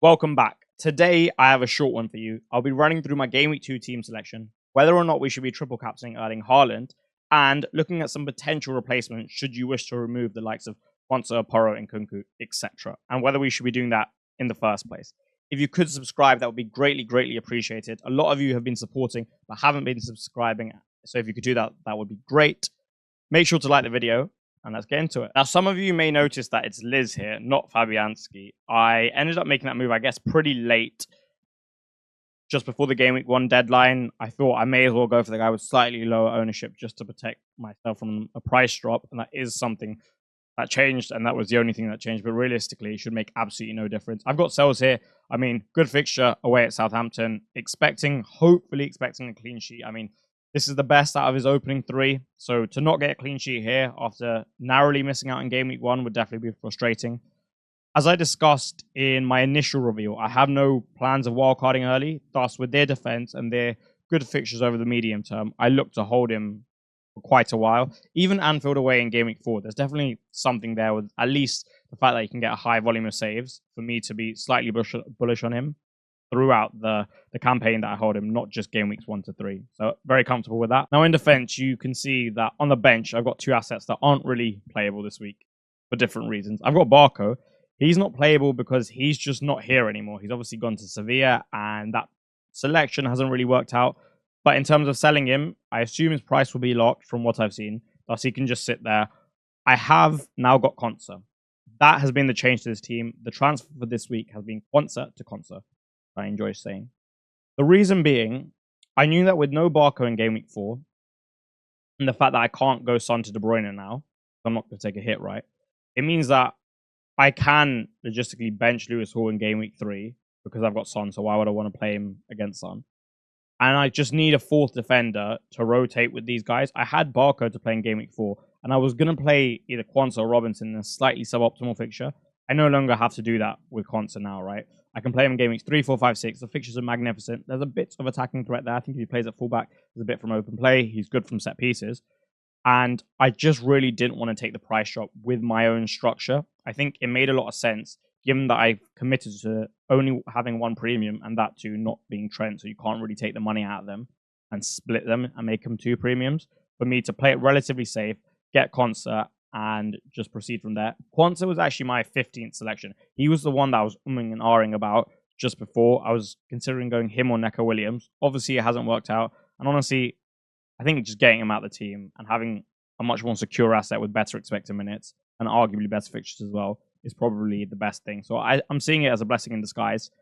Welcome back. Today, I have a short one for you. I'll be running through my Game Week 2 team selection, whether or not we should be triple captaining Erling Haaland, and looking at some potential replacements should you wish to remove the likes of Quansah, Porro, and Kunku, etc., and whether we should be doing that in the first place. If you could subscribe, that would be greatly appreciated. A lot of you have been supporting but haven't been subscribing, so if you could do that, that would be great. Make sure to like the video, and let's get into it. Now, some of you may notice that it's Liz here, not Fabianski. I ended up making that move, I guess, pretty late, just before the Game Week 1 deadline. I thought I may as well go for the guy with slightly lower ownership just to protect myself from a price drop, and that is something that changed, and that was the only thing that changed. But realistically, it should make absolutely no difference. I've got Sells here. I mean, good fixture away at Southampton. Hopefully expecting a clean sheet. I mean, this is the best out of his opening three. So to not get a clean sheet here after narrowly missing out in Game Week 1 would definitely be frustrating. As I discussed in my initial review, I have no plans of wildcarding early. Thus, with their defense and their good fixtures over the medium term, I look to hold him for quite a while. Even Anfield away in Game Week 4, there's definitely something there with at least the fact that he can get a high volume of saves for me to be slightly bullish on him throughout the campaign that I hold him, not just Game Weeks 1 to 3. So very comfortable with that. Now in defense, you can see that on the bench, I've got two assets that aren't really playable this week for different reasons. I've got Barco. He's not playable because he's just not here anymore. He's obviously gone to Sevilla, and that selection hasn't really worked out. But in terms of selling him, I assume his price will be locked from what I've seen. Thus, he can just sit there. I have now got Quansah. That has been the change to this team. The transfer for this week has been Quansah to Quansah. I enjoy saying. The reason being, I knew that with no Barco in Game Week 4, and the fact that I can't go Son to De Bruyne now, I'm not going to take a hit, right? It means that I can logistically bench Lewis Hall in Game Week 3 because I've got Son, so why would I want to play him against Son? And I just need a fourth defender to rotate with these guys. I had Barco to play in Game Week 4, and I was going to play either Quansah or Robinson in a slightly suboptimal fixture. I no longer have to do that with Quansah now, right? I can play him in Game Weeks 3, 4, 5, 6. The fixtures are magnificent. There's a bit of attacking threat there. I think if he plays at fullback, there's a bit from open play. He's good from set pieces. And I just really didn't want to take the price drop with my own structure. I think it made a lot of sense, given that I've committed to only having one premium and that too not being Trent, so you can't really take the money out of them and split them and make them two premiums. For me to play it relatively safe, get Quansah, and just proceed from there. Quansah was actually my 15th selection. He was the one that I was umming and ahhing about just before. I was considering going him or Neco Williams. Obviously, it hasn't worked out. And honestly, I think just getting him out of the team and having a much more secure asset with better expected minutes and arguably better fixtures as well is probably the best thing. So I'm seeing it as a blessing in disguise.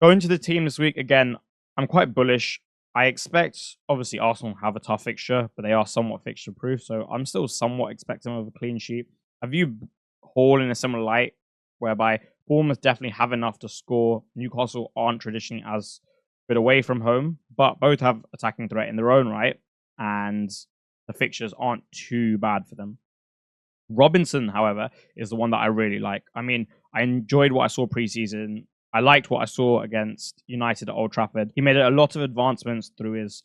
Going to the team this week, again, I'm quite bullish. I expect, obviously, Arsenal have a tough fixture, but they are somewhat fixture-proof, so I'm still somewhat expecting of a clean sheet. I view Hall in a similar light, whereby Bournemouth definitely have enough to score. Newcastle aren't traditionally as good away from home, but both have attacking threat in their own right, and the fixtures aren't too bad for them. Robinson, however, is the one that I really like. I mean, I enjoyed what I saw preseason. I liked what I saw against United at Old Trafford. He made a lot of advancements through his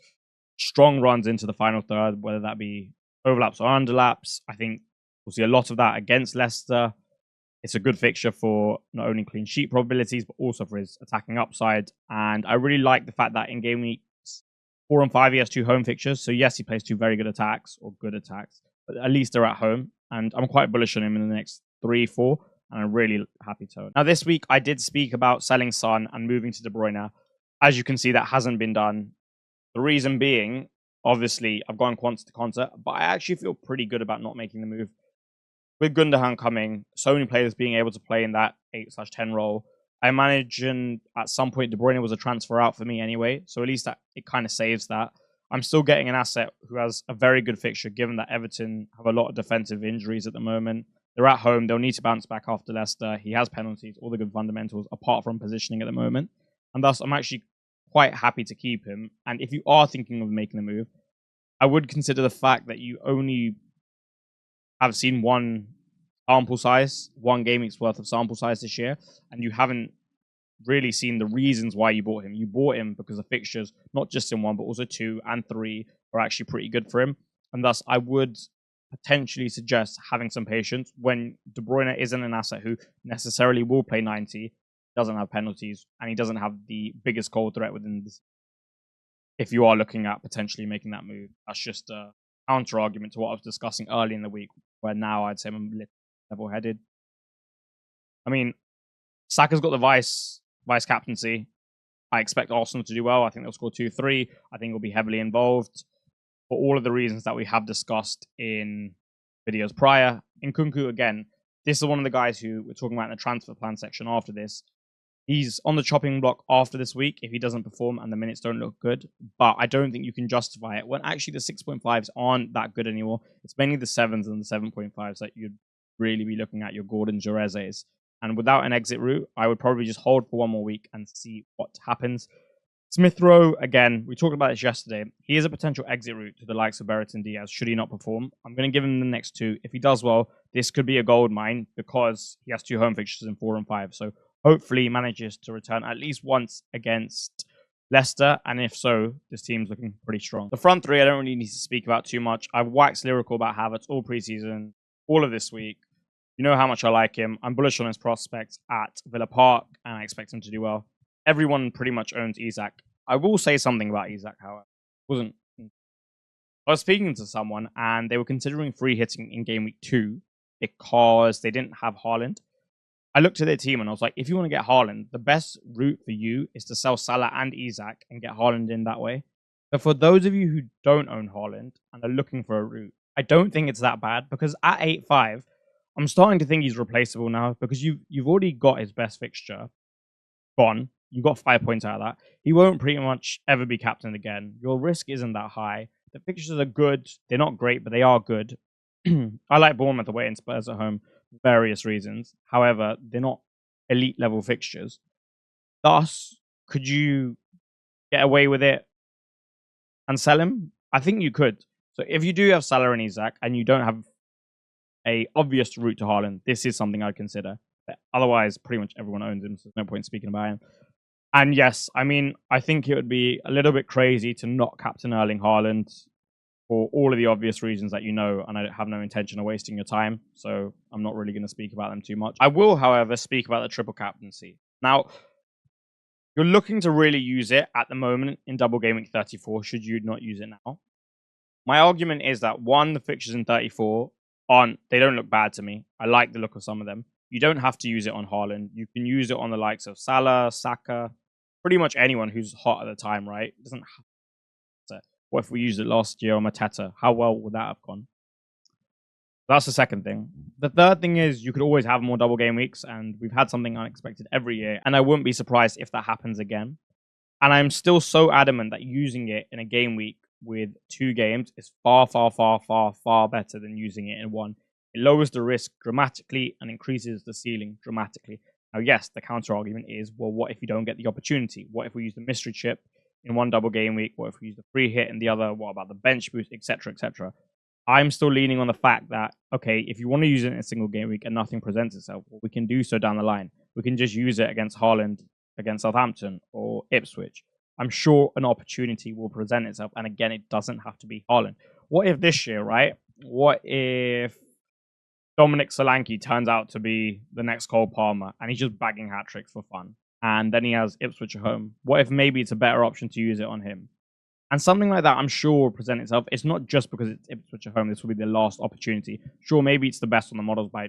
strong runs into the final third, whether that be overlaps or underlaps. I think we'll see a lot of that against Leicester. It's a good fixture for not only clean sheet probabilities, but also for his attacking upside. And I really like the fact that in Game Weeks 4 and 5, he has two home fixtures. So yes, he plays two very good attacks, but at least they're at home. And I'm quite bullish on him in the next 3, 4. And I'm really happy to. Now, this week, I did speak about selling Son and moving to De Bruyne. As you can see, that hasn't been done. The reason being, obviously, I've gone Quansah to Quansah, but I actually feel pretty good about not making the move. With Gundogan coming, so many players being able to play in that 8/10 role, I imagine at some point De Bruyne was a transfer out for me anyway, so at least that it kind of saves that. I'm still getting an asset who has a very good fixture, given that Everton have a lot of defensive injuries at the moment. They're at home. They'll need to bounce back after Leicester. He has penalties, all the good fundamentals, apart from positioning at the moment. And thus, I'm actually quite happy to keep him. And if you are thinking of making the move, I would consider the fact that you only have seen one sample size, one game week's worth of sample size this year, and you haven't really seen the reasons why you bought him. You bought him because the fixtures, not just in 1, but also 2 and 3, are actually pretty good for him. And thus, I would potentially suggest having some patience when De Bruyne isn't an asset who necessarily will play 90. doesn't have penalties, and he doesn't have the biggest goal threat within this. If you are looking at potentially making that move, that's just a counter argument to what I was discussing early in the week, where now I'd say I'm a little level-headed. I mean, Saka's got the vice captaincy. I expect Arsenal to do well. I think they'll score 2-3. I think he'll be heavily involved for all of the reasons that we have discussed in videos prior. Nkunku, again, this is one of the guys who we're talking about in the transfer plan section after this. He's on the chopping block after this week if he doesn't perform and the minutes don't look good. But I don't think you can justify it when actually the 6.5s aren't that good anymore. It's mainly the 7s and the 7.5s that you'd really be looking at, your Gordon Jerezes. And without an exit route, I would probably just hold for one more week and see what happens. Smith Rowe, again, we talked about this yesterday. He is a potential exit route to the likes of Brereton Diaz should he not perform. I'm going to give him the next 2. If he does well, this could be a gold mine because he has 2 home fixtures in 4 and 5. So hopefully he manages to return at least once against Leicester. And if so, this team's looking pretty strong. The front 3, I don't really need to speak about too much. I've waxed lyrical about Havertz all preseason, all of this week. You know how much I like him. I'm bullish on his prospects at Villa Park, and I expect him to do well. Everyone pretty much owns Isak. I will say something about Isak, however. I was speaking to someone, and they were considering free hitting in game week 2 because they didn't have Haaland. I looked at their team, and I was like, if you want to get Haaland, the best route for you is to sell Salah and Isak and get Haaland in that way. But for those of you who don't own Haaland and are looking for a route, I don't think it's that bad because at 8.5, I'm starting to think he's replaceable now because you've already got his best fixture gone. You got 5 points out of that. He won't pretty much ever be captained again. Your risk isn't that high. The fixtures are good. They're not great, but they are good. I like Bournemouth away and Spurs at home for various reasons. However, they're not elite level fixtures. Thus, could you get away with it and sell him? I think you could. So if you do have Salah and Isak and you don't have a obvious route to Haaland, this is something I'd consider. But otherwise, pretty much everyone owns him, so there's no point speaking about him. And yes, I mean, I think it would be a little bit crazy to not captain Erling Haaland for all of the obvious reasons that you know, and I have no intention of wasting your time, so I'm not really going to speak about them too much. I will, however, speak about the triple captaincy. Now, you're looking to really use it at the moment in double game week 34, should you not use it now. My argument is that, one, the fixtures in 34 they don't look bad to me. I like the look of some of them. You don't have to use it on Haaland. You can use it on the likes of Salah, Saka, pretty much anyone who's hot at the time, right? It doesn't have to. What if we used it last year on Mateta? How well would that have gone? That's the second thing. The third thing is you could always have more double game weeks, and we've had something unexpected every year, and I wouldn't be surprised if that happens again. And I'm still so adamant that using it in a game week with 2 games is far, far, far, far, far better than using it in 1. It lowers the risk dramatically and increases the ceiling dramatically. Now, yes, the counter argument is, well, what if you don't get the opportunity? What if we use the mystery chip in 1 double game week? What if we use the free hit in the other? What about the bench boost, etc., etc.? I'm still leaning on the fact that, okay, if you want to use it in a single game week and nothing presents itself, well, we can do so down the line. We can just use it against Haaland, against Southampton or Ipswich. I'm sure an opportunity will present itself. And again, it doesn't have to be Haaland. What if this year, right? What if Dominic Solanke turns out to be the next Cole Palmer and he's just bagging hat tricks for fun? And then he has Ipswich at home. What if maybe it's a better option to use it on him? And something like that, I'm sure, will present itself. It's not just because it's Ipswich at home. This will be the last opportunity. Sure, maybe it's the best on the models by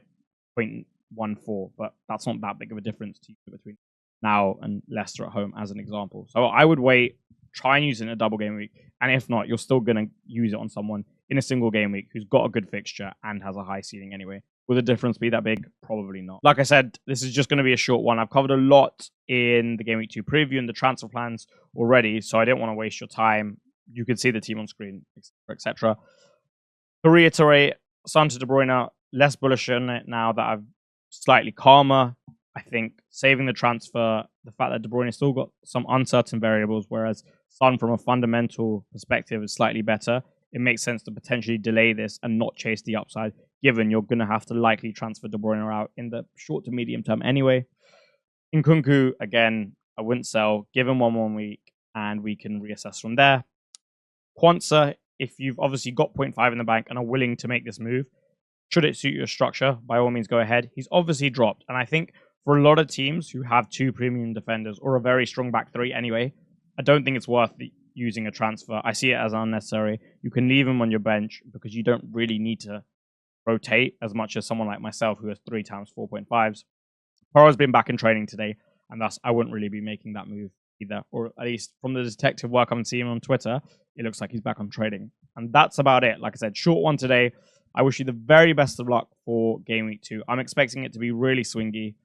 0.14, but that's not that big of a difference to you between now and Leicester at home, as an example. So I would wait, try and use it in a double game week. And if not, you're still going to use it on someone in a single game week who's got a good fixture and has a high ceiling anyway. Will the difference be that big? Probably not. Like I said, this is just going to be a short one. I've covered a lot in the Game Week 2 preview and the transfer plans already, so I didn't want to waste your time. You can see the team on screen, etc. To reiterate, Son to De Bruyne, less bullish on it now that I'm slightly calmer. I think saving the transfer, the fact that De Bruyne still got some uncertain variables, whereas Son from a fundamental perspective is slightly better. It makes sense to potentially delay this and not chase the upside, given you're going to have to likely transfer De Bruyne out in the short to medium term anyway. Nkunku, again, I wouldn't sell. Give him one week, and we can reassess from there. Quansah, if you've obviously got 0.5 in the bank and are willing to make this move, should it suit your structure, by all means go ahead. He's obviously dropped, and I think For a lot of teams who have 2 premium defenders or a very strong back 3 anyway, I don't think it's worth using a transfer. I see it as unnecessary. You can leave him on your bench because you don't really need to rotate as much as someone like myself who has 3 times 4.5s. Poro's been back in training today, and thus I wouldn't really be making that move either. Or at least from the detective work I'm seeing on Twitter, it looks like he's back on trading. And that's about it. Like I said, short one today. I wish you the very best of luck for Game Week 2. I'm expecting it to be really swingy.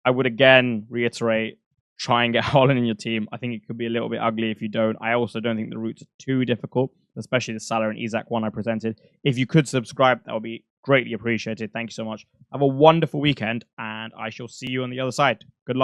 I would again reiterate, try and get Haaland in your team. I think it could be a little bit ugly if you don't. I also don't think the routes are too difficult, especially the Salah and Isak one I presented. If you could subscribe, that would be greatly appreciated. Thank you so much. Have a wonderful weekend, and I shall see you on the other side. Good luck.